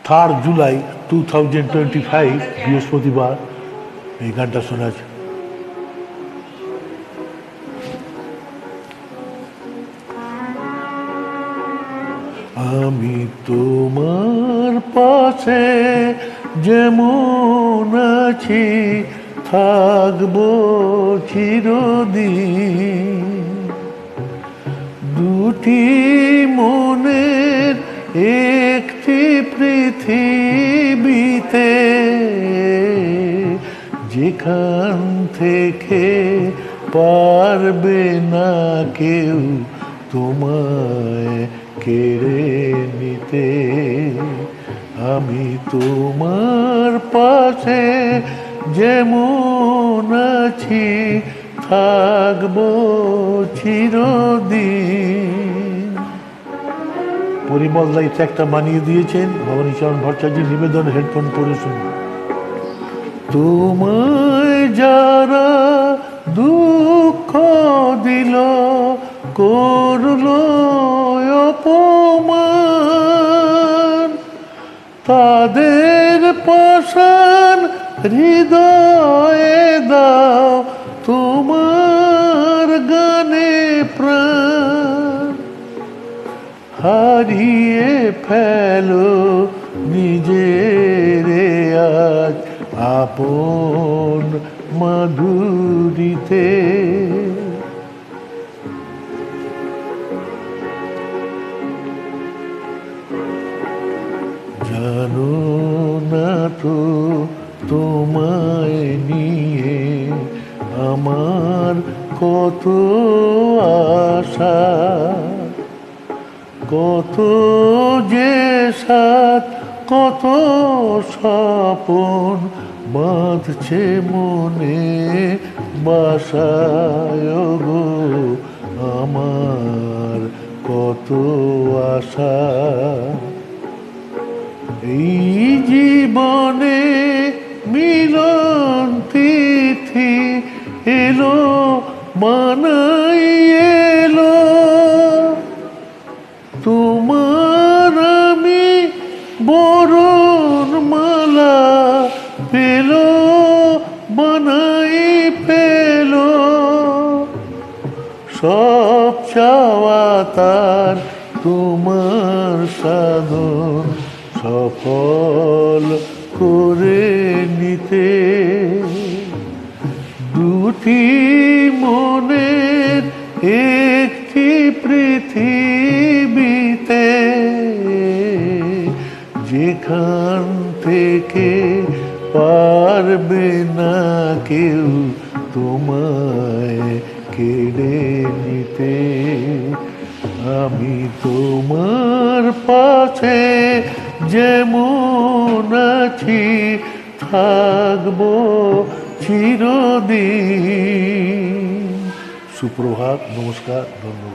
3 জুলাই 2025 বৃহস্পতিবার এই গানটা শোনা। আমি তোমার পাশে যেমন আছি থাকবো চিরদিন, দুটি মনের একটি পৃথিবীতে, যেখান থেকে পারবে না কেউ তোমায় কেড়ে নিতে। আমি তোমার পাশে যেমন আছি থাকবো চিরদিন। পরিমল দা এই ট্র্যাকটা বানিয়ে দিয়েছেন ভবানীচরণ ভট্টাচার্য। নিবেদন হেডফোন পরে শুনুন। তোমায় যারা দুঃখ দিল করলো অপমান, তাদের পাষাণ হৃদয়ে দাও তোমার গানে প্রাণ। হারিয়ে ফেলো নিজের আজ আপন মাধুরীতে। জানো না তো তোমায় নিয়ে আমার কত আশা, কত যে সাথ কত স্বপন বাঁধছে মনে বাসায় গো আমার কত আশা। এই জীবনে মিলন তিথি এলো মানাই এলো, তোমার আমি বরণ মালা পেল বানাই পেল। সব চাওয়া তার তোমার সাধন সফল করে নিতে। দুটি মনের একটি পৃথিবীতে, যেখান থেকে পারবে না কেউ তোমায় কেড়ে নিতে। আমি তোমার পাশে যেমন আছি থাকবো চিরদিন। সুপ্রভাত, নমস্কার, ধন্যবাদ।